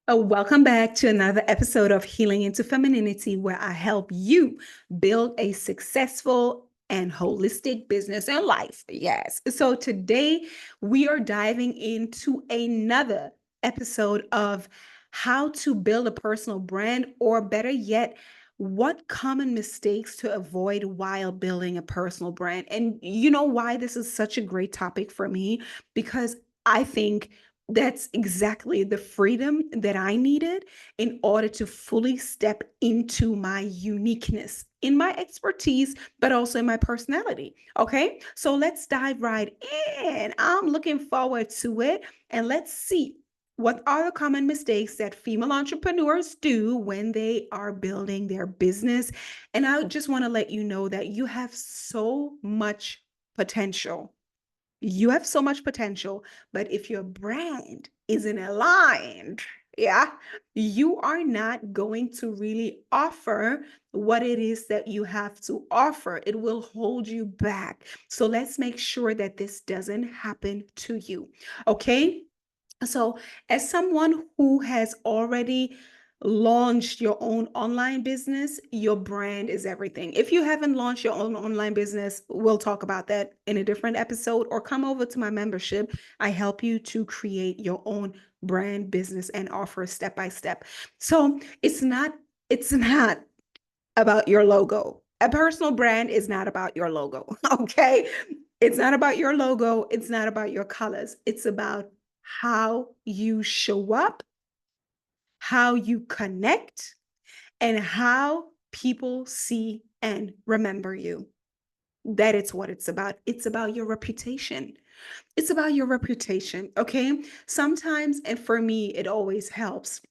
Welcome back to another episode of Healing into Femininity, where I help you build a successful and holistic business and life. Yes. So today we are diving into another episode of how to build a personal brand, or better yet, what common mistakes to avoid while building a personal brand. And you know why this is such a great topic for me? Because I think that's exactly the freedom that I needed in order to fully step into my uniqueness in my expertise, but also in my personality. Okay, so let's dive right in. I'm looking forward to it. And let's see, what are the common mistakes that female entrepreneurs do when they are building their business? And I just want to let you know that you have so much potential. You have so much potential, but if your brand isn't aligned, yeah, you are not going to really offer what it is that you have to offer. It will hold you back. So let's make sure that this doesn't happen to you. Okay. So, as someone who has already launched your own online business, your brand is everything. If you haven't launched your own online business, we'll talk about that in a different episode, or come over to my membership. I help you to create your own brand business and offer step by step. So, it's not about your logo. A personal brand is not about your logo, okay? It's not about your logo, it's not about your colors. It's about how you show up, how you connect, and how people see and remember you. That is what it's about. It's about your reputation. It's about your reputation, okay? Sometimes, and for me, it always helps.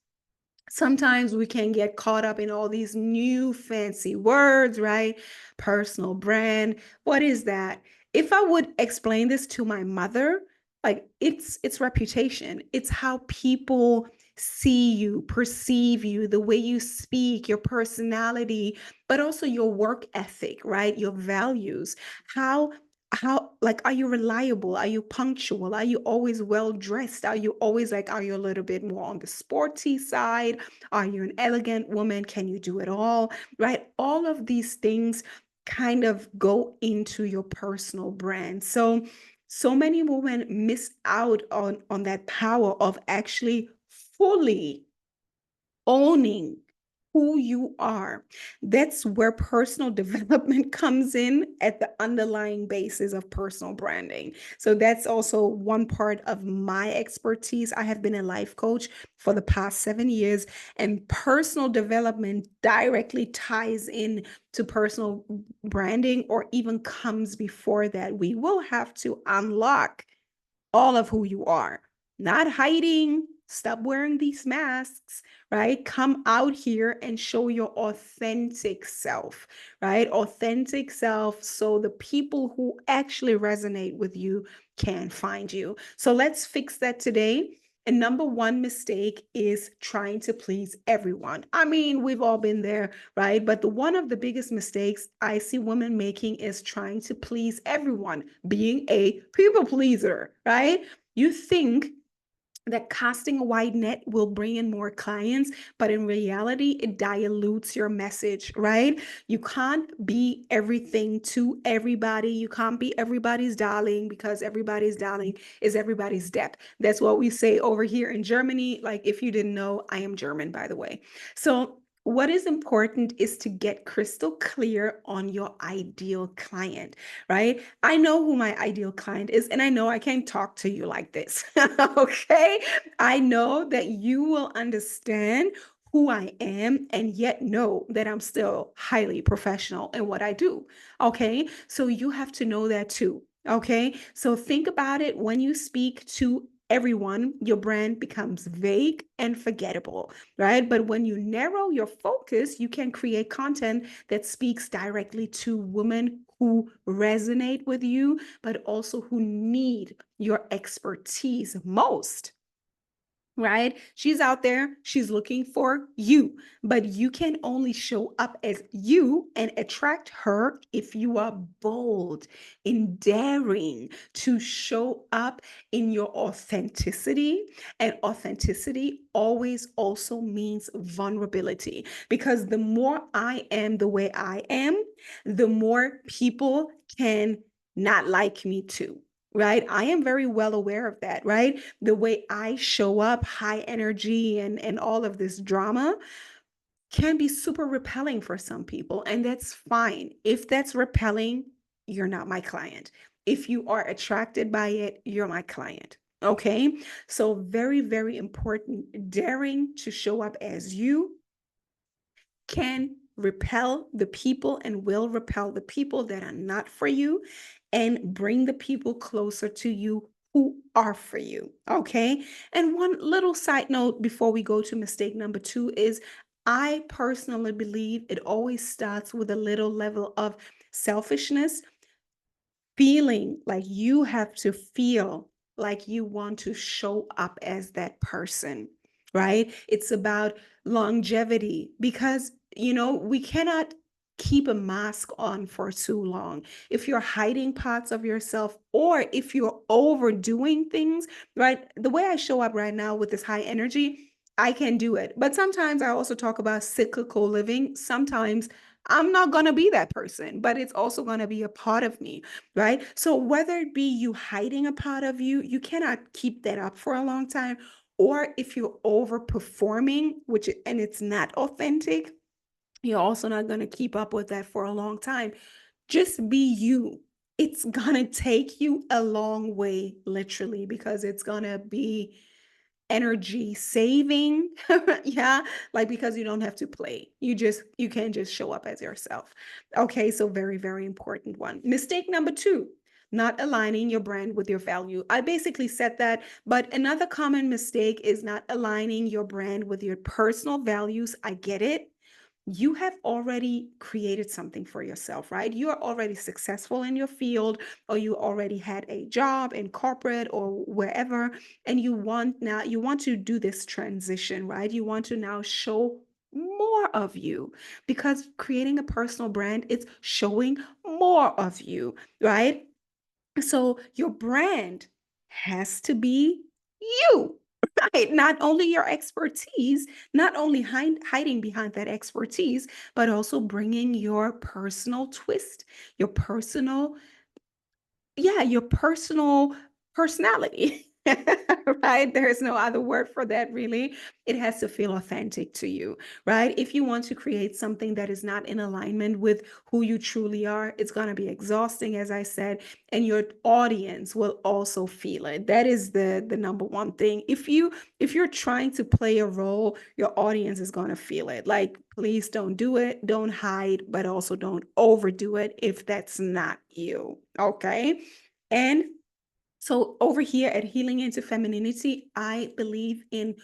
Sometimes we can get caught up in all these new fancy words, right? Personal brand. What is that? If I would explain this to my mother, like it's reputation. It's how people see you, perceive you, the way you speak, your personality, but also your work ethic, right? Your values. How like, are you reliable? Are you punctual? Are you always well dressed? Are you always like, are you a little bit more on the sporty side? Are you an elegant woman? Can you do it all? Right? All of these things kind of go into your personal brand. So many women miss out on that power of actually fully owning who you are. That's where personal development comes in at the underlying basis of personal branding. So that's also one part of my expertise. I have been a life coach for the past 7 years, and personal development directly ties in to personal branding, or even comes before that. We will have to unlock all of who you are, not hiding. Stop wearing these masks, right? Come out here and show your authentic self, right? Authentic self, so the people who actually resonate with you can find you. So let's fix that today. And number one mistake is trying to please everyone. I mean, we've all been there, right? But one of the biggest mistakes I see women making is trying to please everyone, being a people pleaser, right? You think that casting a wide net will bring in more clients, but in reality, it dilutes your message, right? You can't be everything to everybody. You can't be everybody's darling, because everybody's darling is everybody's debt. That's what we say over here in Germany. Like, if you didn't know, I am German, by the way. So, what is important is to get crystal clear on your ideal client, right? I know who my ideal client is, and I know I can't talk to you like this. Okay. I know that you will understand who I am, and yet know that I'm still highly professional in what I do. Okay. So you have to know that too. Okay. So think about it: when you speak to everyone, your brand becomes vague and forgettable, right? But when you narrow your focus, you can create content that speaks directly to women who resonate with you, but also who need your expertise most. right? She's out there, she's looking for you, but you can only show up as you and attract her if you are bold in daring to show up in your authenticity. And authenticity always also means vulnerability, because the more I am the way I am, the more people can not like me too. Right. I am very well aware of that. Right. The way I show up, high energy and all of this drama can be super repelling for some people. And that's fine. If that's repelling, you're not my client. If you are attracted by it, you're my client. Okay. So, very, very important. Daring to show up as you can repel the people and will repel the people that are not for you and bring the people closer to you who are for you. Okay. And one little side note before we go to mistake number two is I personally believe it always starts with a little level of selfishness, feeling like you have to feel like you want to show up as that person, right? It's about longevity because, we cannot keep a mask on for too long. If you're hiding parts of yourself or if you're overdoing things, right? The way I show up right now with this high energy, I can do it. But sometimes I also talk about cyclical living. Sometimes I'm not going to be that person, but it's also going to be a part of me, right? So whether it be you hiding a part of you, you cannot keep that up for a long time. Or if you're overperforming, and it's not authentic, you're also not going to keep up with that for a long time. Just be you. It's going to take you a long way, literally, because it's going to be energy saving. Yeah, like because you don't have to play, you can just show up as yourself. Okay, so very, very important one. Mistake number two, not aligning your brand with your value. I basically said that, but another common mistake is not aligning your brand with your personal values. I get it. You have already created something for yourself, right? You are already successful in your field, or you already had a job in corporate or wherever, and you want to do this transition, right? You want to now show more of you, because creating a personal brand, it's showing more of you, right? So your brand has to be you, right? Not only your expertise, not only hiding behind that expertise, but also bringing your personal twist, your personal yeah, your personal personality. Right? There's no other word for that, really. It has to feel authentic to you, right? If you want to create something that is not in alignment with who you truly are, it's going to be exhausting, as I said, and your audience will also feel it. That is the number one thing. If you're trying to play a role, your audience is going to feel it. Like, please don't do it. Don't hide, but also don't overdo it if that's not you. Okay? And so over here at Healing into Femininity, I believe in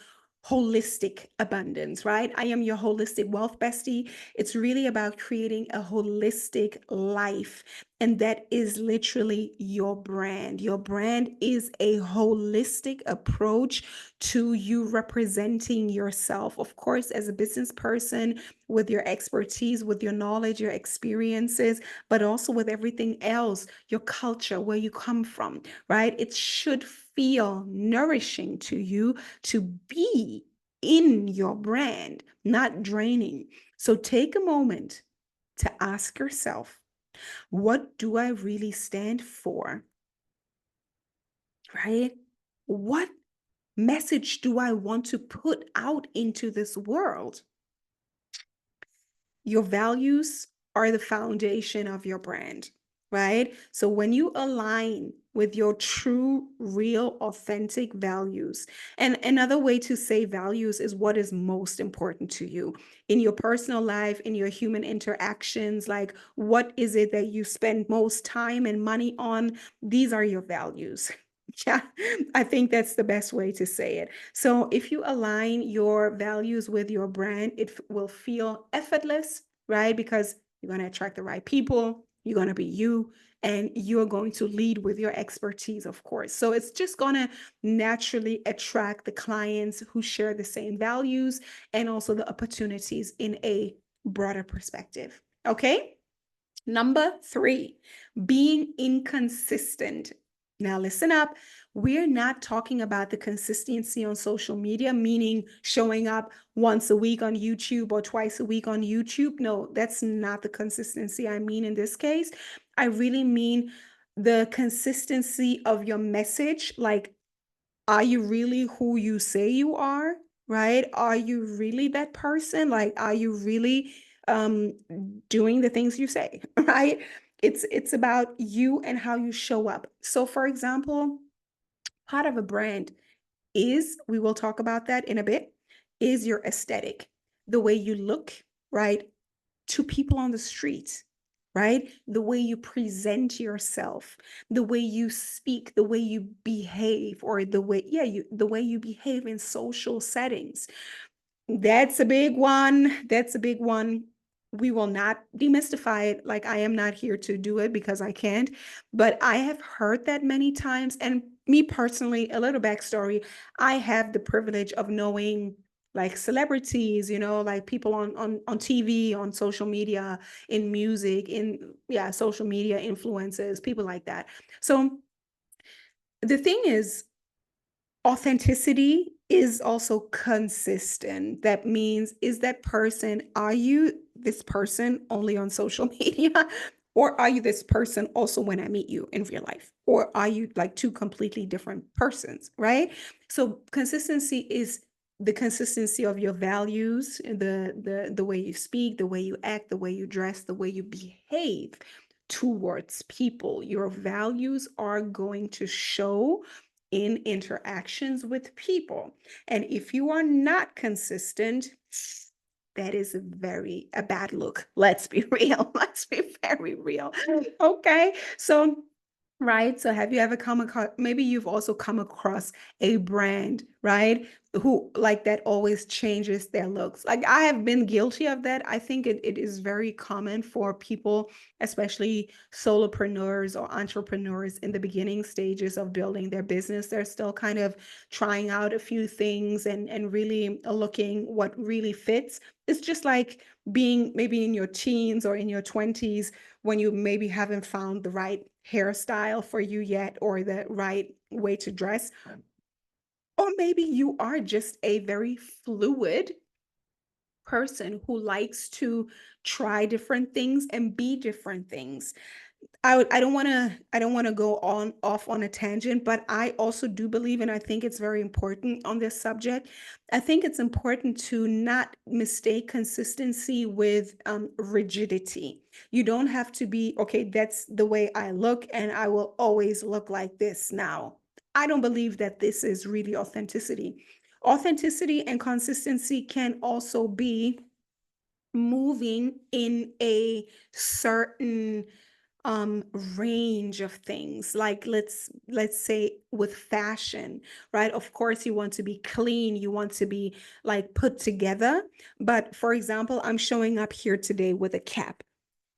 holistic abundance, right? I am your holistic wealth bestie. It's really about creating a holistic life. And that is literally your brand. Your brand is a holistic approach to you representing yourself. Of course, as a business person, with your expertise, with your knowledge, your experiences, but also with everything else, your culture, where you come from, right? It should feel nourishing to you to be in your brand, not draining. So take a moment to ask yourself, what do I really stand for? Right? What message do I want to put out into this world? Your values are the foundation of your brand, right? So when you align with your true, real, authentic values, and another way to say values is what is most important to you in your personal life, in your human interactions, like what is it that you spend most time and money on? These are your values. Yeah, I think that's the best way to say it. So if you align your values with your brand, it will feel effortless, right? Because you're going to attract the right people. You're going to be you, and you're going to lead with your expertise, of course. So it's just going to naturally attract the clients who share the same values and also the opportunities in a broader perspective. Okay. Number three, being inconsistent. Now, listen up. We're not talking about the consistency on social media, meaning showing up once a week on YouTube or twice a week on YouTube. No, that's not the consistency I mean in this case. I really mean the consistency of your message. Like, are you really who you say you are? Right? Are you really that person? Like, are you really um doing the things you say? Right? It's about you and how you show up. So for example, part of a brand is, we will talk about that in a bit, is your aesthetic, the way you look, right? To people on the street, right? The way you present yourself, the way you speak, the way you behave, or the way you behave in social settings. That's a big one. That's a big one. We will not demystify it. Like, I am not here to do it because I can't, but I have heard that many times. And me personally, a little backstory, I have the privilege of knowing like celebrities, like people on TV, on social media, in music, in social media influencers, people like that. So the thing is, authenticity is also consistent. That means, is that person, are you this person only on social media? Or are you this person also when I meet you in real life? Or are you like two completely different persons, right? So consistency is the consistency of your values, the way you speak, the way you act, the way you dress, the way you behave towards people. Your values are going to show in interactions with people. And if you are not consistent, that is a bad look. Let's be real. Let's be very real. Okay. So, right. So have you ever come across, maybe you've also come across a brand, right? Who like that always changes their looks. Like, I have been guilty of that. I think it is very common for people, especially solopreneurs or entrepreneurs in the beginning stages of building their business. They're still kind of trying out a few things and really looking what really fits. It's just like being maybe in your teens or in your 20s, when you maybe haven't found the right hairstyle for you yet, or the right way to dress. Or maybe you are just a very fluid person who likes to try different things and be different things. I don't want to go on off on a tangent, but I also do believe, and I think it's very important on this subject. I think it's important to not mistake consistency with rigidity. You don't have to be, okay, that's the way I look and I will always look like this now. I don't believe that this is really authenticity. Authenticity and consistency can also be moving in a certain range of things. Like, let's say with fashion, right? Of course you want to be clean, you want to be like put together, but for example, I'm showing up here today with a cap.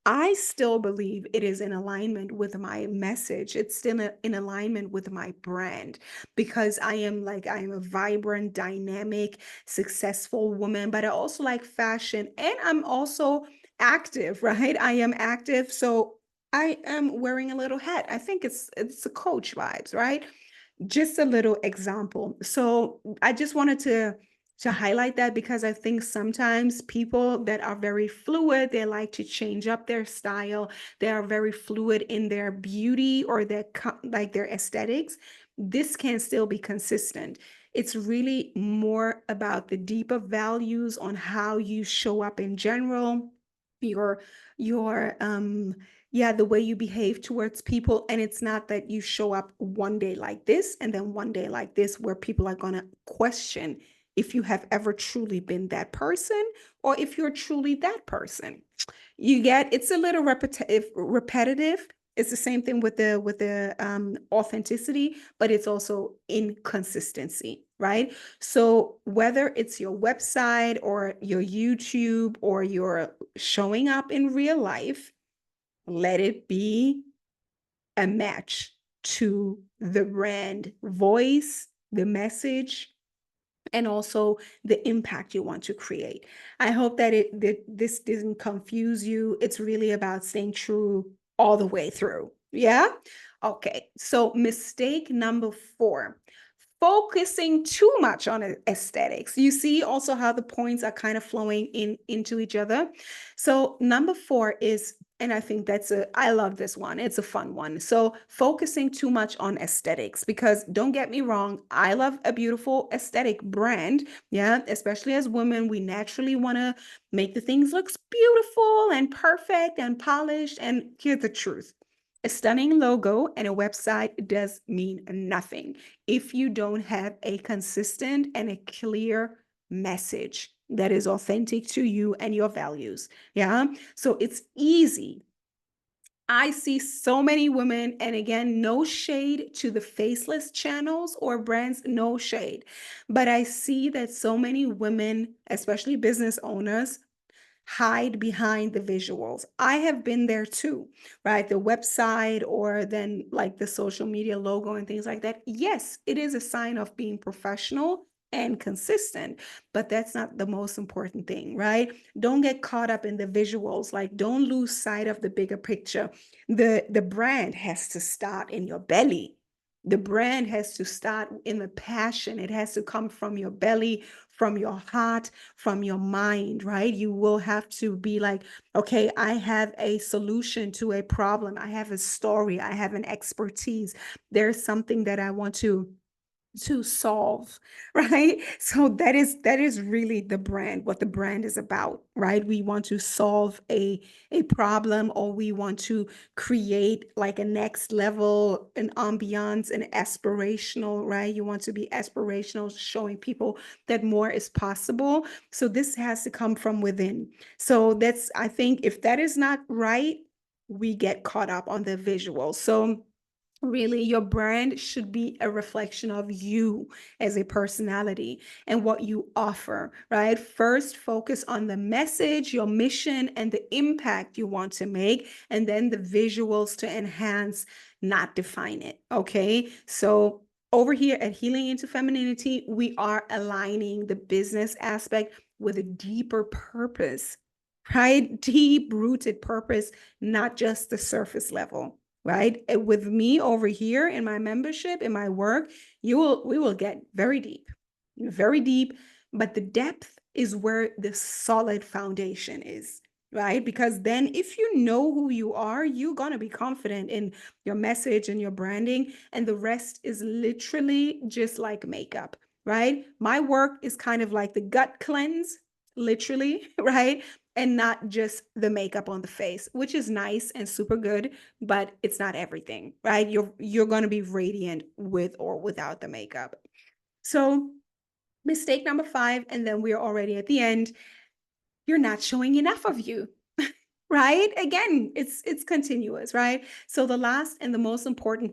I still believe it is in alignment with my message. It's still in alignment with my brand, because I am a vibrant, dynamic, successful woman, but I also like fashion, and I'm also active, right? I am active. So I am wearing a little hat. I think it's a coach vibes, right? Just a little example. So I just wanted to highlight that, because I think sometimes people that are very fluid, they like to change up their style. They are very fluid in their beauty or like their aesthetics. This can still be consistent. It's really more about the deeper values on how you show up in general, your your yeah, the way you behave towards people. And it's not that you show up one day like this and then one day like this, where people are going to question if you have ever truly been that person, or if you're truly that person. You get, it's a little repetitive. It's the same thing with the authenticity, but it's also inconsistency, right? So whether it's your website or your YouTube or you're showing up in real life, let it be a match to the brand voice, the message, and also the impact you want to create. I hope that this didn't confuse you. It's really about staying true all the way through. Yeah? Okay. So mistake number 4, focusing too much on aesthetics. You see also how the points are kind of flowing into each other. So number 4 is, and I think I love this one. It's a fun one. So focusing too much on aesthetics, because don't get me wrong, I love a beautiful aesthetic brand. Yeah, especially as women, we naturally want to make the things look beautiful and perfect and polished. And here's the truth. A stunning logo and a website does mean nothing if you don't have a consistent and a clear message that is authentic to you and your values. Yeah. So it's easy. I see so many women, and again, no shade to the faceless channels or brands, no shade. But I see that so many women, especially business owners, hide behind the visuals. I have been there too, right? The website or then like the social media logo and things like that. Yes, it is a sign of being professional and consistent, but that's not the most important thing, right? Don't get caught up in the visuals. Like, don't lose sight of the bigger picture. The brand has to start in your belly. The brand has to start in the passion. It has to come from your belly, from your heart, from your mind, right? You will have to be like, okay, I have a solution to a problem. I have a story. I have an expertise. There's something that I want to solve, right? So that is really the brand, what the brand is about, right? We want to solve a problem, or we want to create like a next level, an ambiance, an aspirational, right? You want to be aspirational, showing people that more is possible. So this has to come from within. So that's, I think, if that is not right, we get caught up on the visual. So really, your brand should be a reflection of you as a personality and what you offer, right? First, focus on the message, your mission, and the impact you want to make, and then the visuals to enhance, not define it. Okay. So, over here at Healing into Femininity, we are aligning the business aspect with a deeper purpose, right? Deep rooted purpose, not just the surface level, right? With me over here in my membership, in my work, we will get very deep, but the depth is where the solid foundation is, right? Because then if you know who you are, you're going to be confident in your message and your branding, and the rest is literally just like makeup, right? My work is kind of like the gut cleanse, literally, right? And not just the makeup on the face, which is nice and super good, but it's not everything, right? You're going to be radiant with or without the makeup. So, mistake number 5, and then we're already at the end. You're not showing enough of you, right? Again, it's continuous, right? So the last and the most important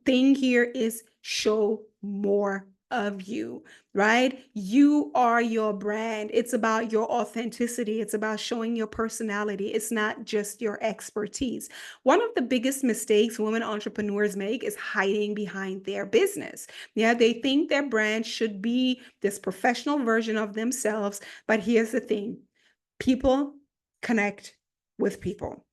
thing here is show more of you, right? You are your brand. It's about your authenticity. It's about showing your personality. It's not just your expertise. One of the biggest mistakes women entrepreneurs make is hiding behind their business. Yeah, they think their brand should be this professional version of themselves, but here's the thing. People connect with people.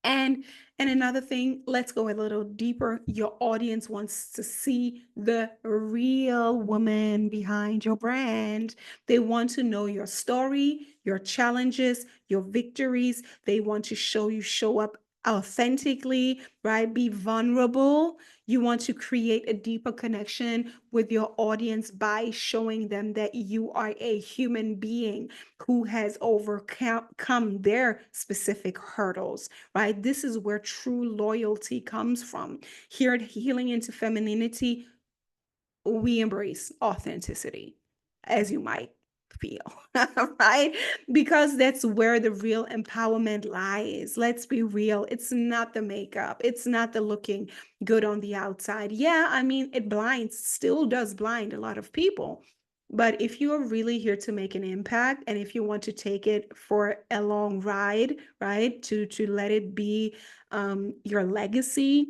And another thing, let's go a little deeper. Your audience wants to see the real woman behind your brand. They want to know your story, your challenges, your victories. They want to show up authentically, right? Be vulnerable. You want to create a deeper connection with your audience by showing them that you are a human being who has overcome their specific hurdles, right? This is where true loyalty comes from. Here at Healing into Femininity, we embrace authenticity, as you might feel, right? Because that's where the real empowerment lies. Let's be real. It's not the makeup, it's not the looking good on the outside. Yeah, I mean, it blinds, still does blind a lot of people. But if you are really here to make an impact, and if you want to take it for a long ride, right, to let it be your legacy,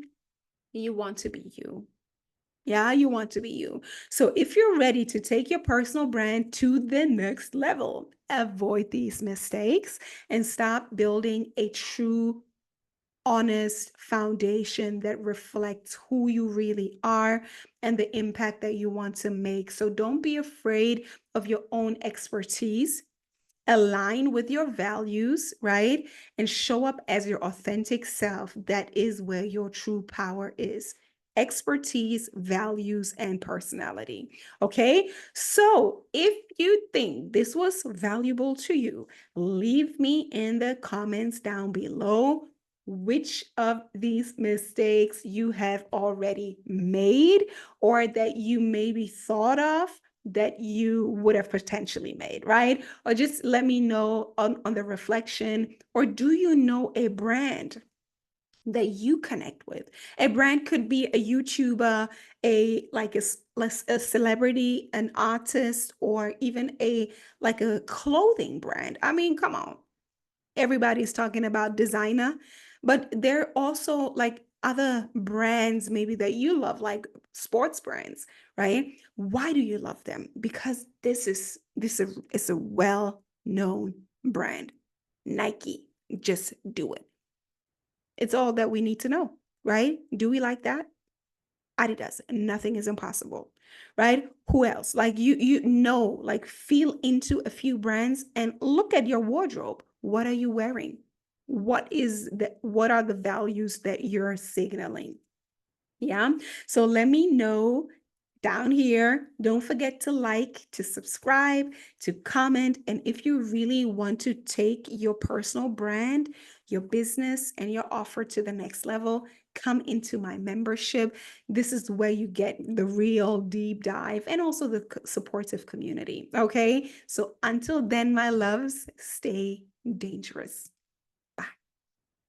you want to be you. Yeah, you want to be you. So if you're ready to take your personal brand to the next level, avoid these mistakes and stop building a true, honest foundation that reflects who you really are and the impact that you want to make. So don't be afraid of your own expertise. Align with your values, right? And show up as your authentic self. That is where your true power is. Expertise, values, and personality. Okay. So if you think this was valuable to you, leave me in the comments down below which of these mistakes you have already made or that you maybe thought of that you would have potentially made, right? Or just let me know on the reflection. Or do you know a brand that you connect with? A brand could be a YouTuber, a like a celebrity, an artist, or even a like a clothing brand. I mean, come on. Everybody's talking about designer, but there are also like other brands maybe that you love, like sports brands, right? Why do you love them? Because this is a well-known brand. Nike, just do it. It's all that we need to know, right? Do we like that? Adidas, nothing is impossible, right? Who else? Like you know, like feel into a few brands and look at your wardrobe. What are you wearing? What are the values that you're signaling? Yeah. So let me know down here. Don't forget to like, to subscribe, to comment. And if you really want to take your personal brand, your business, and your offer to the next level, come into my membership. This is where you get the real deep dive and also the supportive community. Okay. So until then, my loves, stay dangerous.